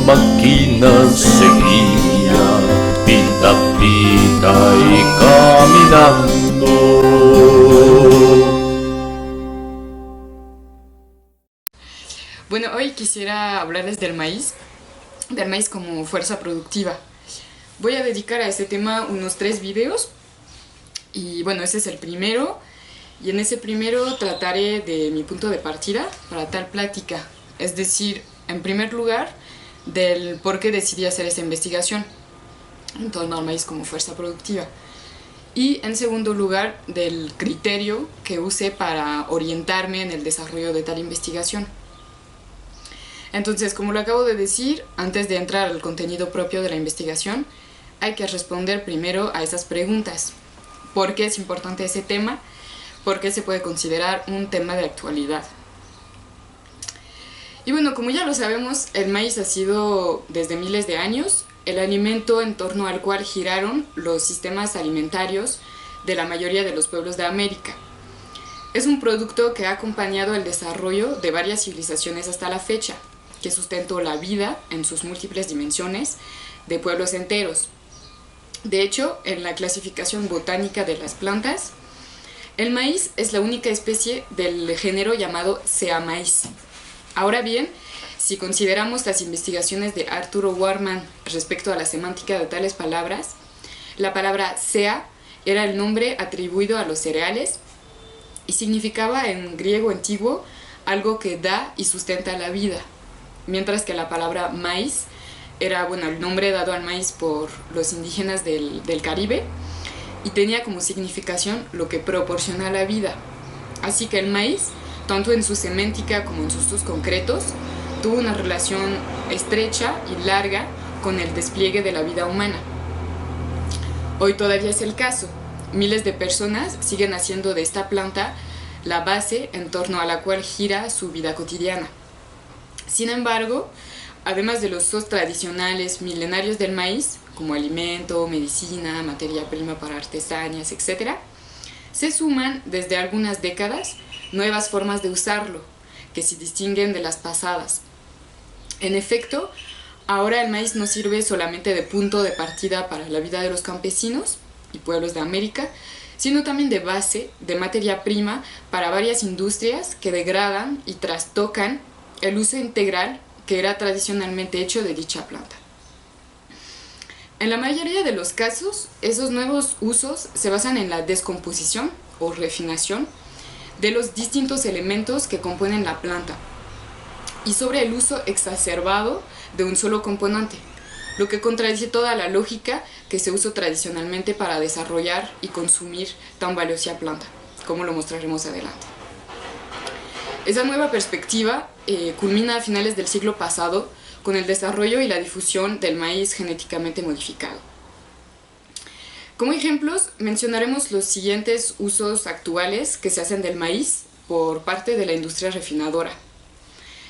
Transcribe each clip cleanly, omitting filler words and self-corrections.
máquina seguía, pita pita y caminando. Bueno, hoy quisiera hablarles del maíz como fuerza productiva. Voy a dedicar a este tema unos 3 videos y bueno, este es el primero y en ese primero trataré de mi punto de partida para tal plática, es decir, en primer lugar, del por qué decidí hacer esta investigación en torno al maíz como fuerza productiva y en segundo lugar, del criterio que usé para orientarme en el desarrollo de tal investigación. Entonces, como lo acabo de decir, antes de entrar al contenido propio de la investigación, hay que responder primero a esas preguntas. ¿Por qué es importante ese tema? ¿Por qué se puede considerar un tema de actualidad? Y bueno, como ya lo sabemos, el maíz ha sido desde miles de años el alimento en torno al cual giraron los sistemas alimentarios de la mayoría de los pueblos de América. Es un producto que ha acompañado el desarrollo de varias civilizaciones hasta la fecha, que sustentó la vida en sus múltiples dimensiones de pueblos enteros. De hecho, en la clasificación botánica de las plantas, el maíz es la única especie del género llamado Sea maíz. Ahora bien, si consideramos las investigaciones de Arturo Warman respecto a la semántica de tales palabras, la palabra Sea era el nombre atribuido a los cereales y significaba en griego antiguo algo que da y sustenta la vida, mientras que la palabra maíz era el nombre dado al maíz por los indígenas del Caribe y tenía como significación lo que proporciona la vida. Así que el maíz, tanto en su semántica como en sus usos concretos, tuvo una relación estrecha y larga con el despliegue de la vida humana. Hoy todavía es el caso. Miles de personas siguen haciendo de esta planta la base en torno a la cual gira su vida cotidiana. Sin embargo, además de los usos tradicionales milenarios del maíz, como alimento, medicina, materia prima para artesanías, etc., se suman desde algunas décadas nuevas formas de usarlo, que se distinguen de las pasadas. En efecto, ahora el maíz no sirve solamente de punto de partida para la vida de los campesinos y pueblos de América, sino también de base, de materia prima para varias industrias que degradan y trastocan el uso integral que era tradicionalmente hecho de dicha planta. En la mayoría de los casos, esos nuevos usos se basan en la descomposición o refinación de los distintos elementos que componen la planta y sobre el uso exacerbado de un solo componente, lo que contradice toda la lógica que se usó tradicionalmente para desarrollar y consumir tan valiosa planta, como lo mostraremos adelante. Esa nueva perspectiva culmina a finales del siglo pasado con el desarrollo y la difusión del maíz genéticamente modificado. Como ejemplos, mencionaremos los siguientes usos actuales que se hacen del maíz por parte de la industria refinadora.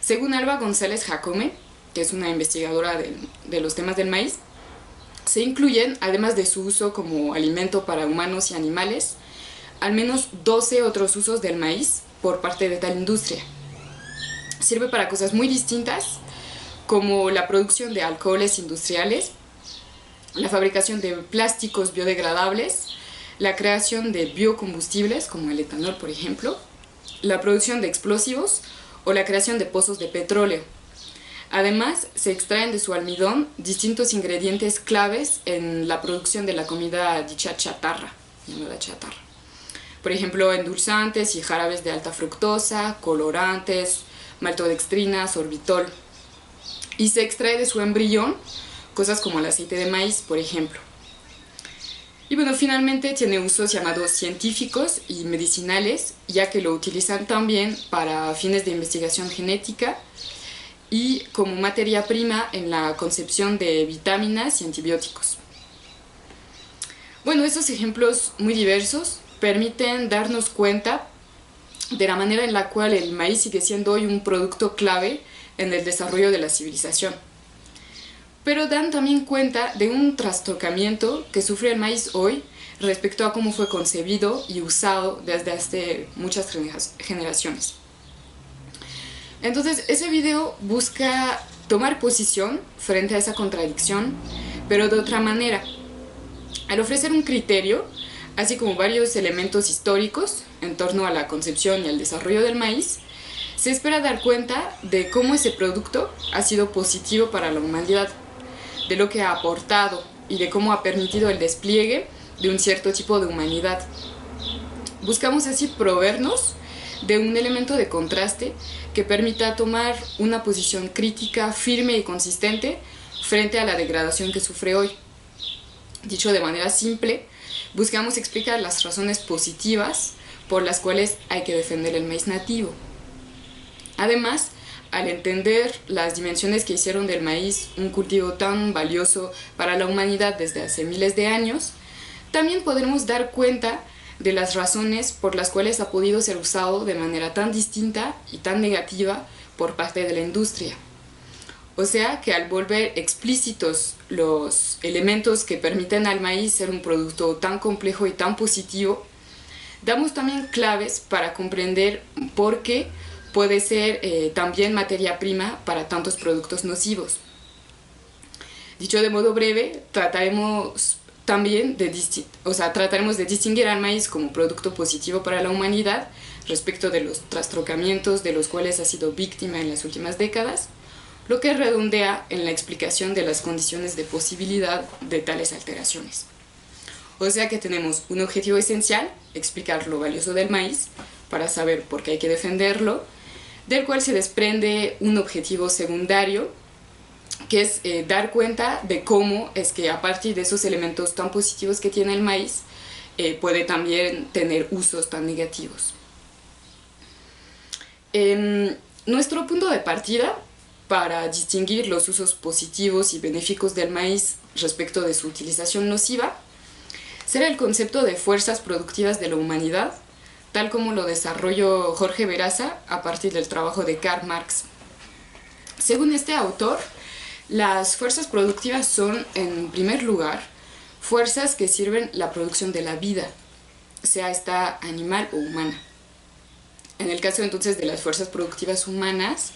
Según Alba González Jacome, que es una investigadora de los temas del maíz, se incluyen, además de su uso como alimento para humanos y animales, al menos 12 otros usos del maíz por parte de tal industria. Sirve para cosas muy distintas, como la producción de alcoholes industriales, la fabricación de plásticos biodegradables, la creación de biocombustibles, como el etanol, por ejemplo, la producción de explosivos o la creación de pozos de petróleo. Además, se extraen de su almidón distintos ingredientes claves en la producción de la comida dicha chatarra, llamada chatarra. Por ejemplo, endulzantes y jarabes de alta fructosa, colorantes, maltodextrina, sorbitol. Y se extrae de su embrión cosas como el aceite de maíz, por ejemplo. Y bueno, finalmente tiene usos llamados científicos y medicinales, ya que lo utilizan también para fines de investigación genética y como materia prima en la concepción de vitaminas y antibióticos. Bueno, estos ejemplos muy diversos permiten darnos cuenta de la manera en la cual el maíz sigue siendo hoy un producto clave en el desarrollo de la civilización. Pero dan también cuenta de un trastocamiento que sufre el maíz hoy respecto a cómo fue concebido y usado desde hace muchas generaciones. Entonces, ese video busca tomar posición frente a esa contradicción, pero de otra manera. Al ofrecer un criterio, así como varios elementos históricos en torno a la concepción y el desarrollo del maíz, se espera dar cuenta de cómo ese producto ha sido positivo para la humanidad, de lo que ha aportado y de cómo ha permitido el despliegue de un cierto tipo de humanidad. Buscamos así proveernos de un elemento de contraste que permita tomar una posición crítica, firme y consistente frente a la degradación que sufre hoy. Dicho de manera simple, buscamos explicar las razones positivas por las cuales hay que defender el maíz nativo. Además, al entender las dimensiones que hicieron del maíz un cultivo tan valioso para la humanidad desde hace miles de años, también podremos dar cuenta de las razones por las cuales ha podido ser usado de manera tan distinta y tan negativa por parte de la industria. O sea que al volver explícitos los elementos que permiten al maíz ser un producto tan complejo y tan positivo, damos también claves para comprender por qué puede ser también materia prima para tantos productos nocivos. Dicho de modo breve, trataremos de distinguir al maíz como producto positivo para la humanidad respecto de los trastrocamientos de los cuales ha sido víctima en las últimas décadas, lo que redondea en la explicación de las condiciones de posibilidad de tales alteraciones. O sea que tenemos un objetivo esencial, explicar lo valioso del maíz, para saber por qué hay que defenderlo, del cual se desprende un objetivo secundario, que es dar cuenta de cómo es que a partir de esos elementos tan positivos que tiene el maíz, puede también tener usos tan negativos. Nuestro punto de partida para distinguir los usos positivos y benéficos del maíz respecto de su utilización nociva será el concepto de fuerzas productivas de la humanidad, tal como lo desarrolló Jorge Beraza a partir del trabajo de Karl Marx. Según este autor, las fuerzas productivas son, en primer lugar, fuerzas que sirven la producción de la vida, sea esta animal o humana. En el caso entonces de las fuerzas productivas humanas,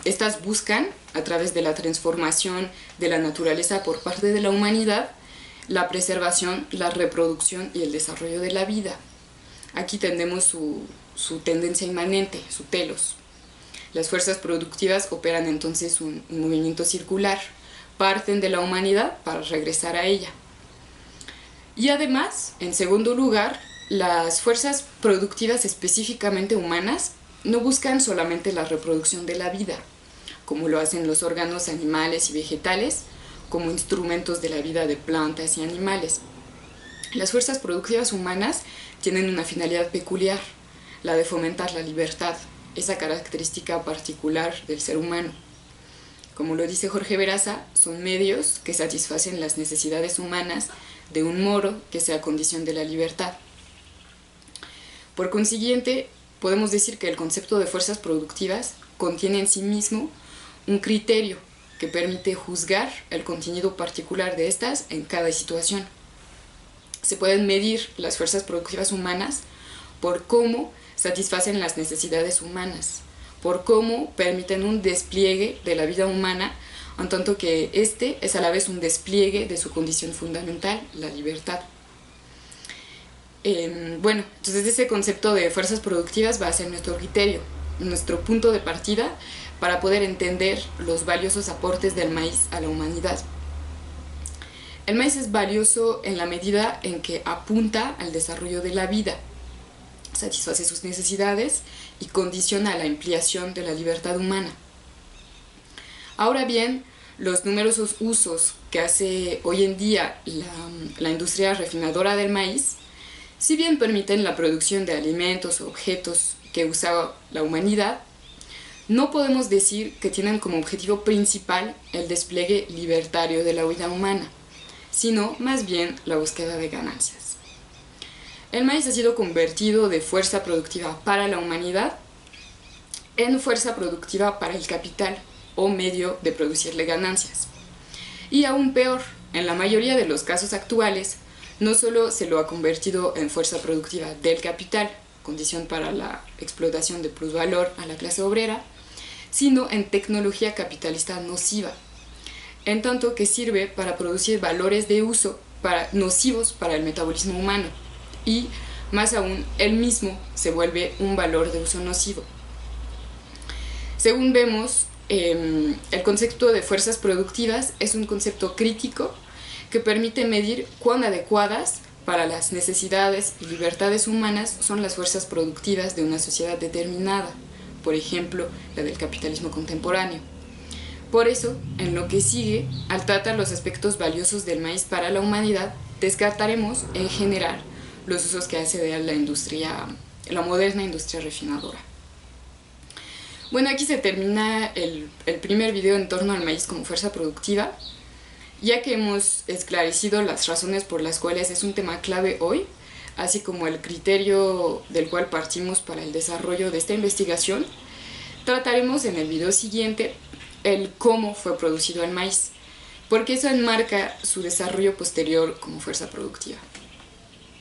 estas buscan, a través de la transformación de la naturaleza por parte de la humanidad, la preservación, la reproducción y el desarrollo de la vida. Aquí tenemos su tendencia inmanente, su telos. Las fuerzas productivas operan entonces un movimiento circular, parten de la humanidad para regresar a ella. Y además, en segundo lugar, las fuerzas productivas específicamente humanas no buscan solamente la reproducción de la vida, como lo hacen los órganos animales y vegetales, como instrumentos de la vida de plantas y animales. Las fuerzas productivas humanas tienen una finalidad peculiar, la de fomentar la libertad, esa característica particular del ser humano. Como lo dice Jorge Beraza, son medios que satisfacen las necesidades humanas de un modo que sea condición de la libertad. Por consiguiente, podemos decir que el concepto de fuerzas productivas contiene en sí mismo un criterio que permite juzgar el contenido particular de estas en cada situación. Se pueden medir las fuerzas productivas humanas por cómo satisfacen las necesidades humanas, por cómo permiten un despliegue de la vida humana, en tanto que este es a la vez un despliegue de su condición fundamental, la libertad. Entonces ese concepto de fuerzas productivas va a ser nuestro criterio, nuestro punto de partida para poder entender los valiosos aportes del maíz a la humanidad. El maíz es valioso en la medida en que apunta al desarrollo de la vida, satisface sus necesidades y condiciona la ampliación de la libertad humana. Ahora bien, los numerosos usos que hace hoy en día la industria refinadora del maíz, si bien permiten la producción de alimentos o objetos que usa la humanidad, no podemos decir que tienen como objetivo principal el despliegue libertario de la vida humana, sino más bien la búsqueda de ganancias. El maíz ha sido convertido de fuerza productiva para la humanidad en fuerza productiva para el capital o medio de producirle ganancias. Y aún peor, en la mayoría de los casos actuales, no solo se lo ha convertido en fuerza productiva del capital, condición para la explotación de plusvalor a la clase obrera, sino en tecnología capitalista nociva, en tanto que sirve para producir valores de uso nocivos para el metabolismo humano, y más aún, él mismo se vuelve un valor de uso nocivo. Según vemos, el concepto de fuerzas productivas es un concepto crítico que permite medir cuán adecuadas para las necesidades y libertades humanas son las fuerzas productivas de una sociedad determinada, por ejemplo, la del capitalismo contemporáneo. Por eso, en lo que sigue, al tratar los aspectos valiosos del maíz para la humanidad, descartaremos en general los usos que hace de la moderna industria refinadora. Bueno, aquí se termina el primer video en torno al maíz como fuerza productiva. Ya que hemos esclarecido las razones por las cuales es un tema clave hoy, así como el criterio del cual partimos para el desarrollo de esta investigación, trataremos en el video siguiente el cómo fue producido el maíz, porque eso enmarca su desarrollo posterior como fuerza productiva.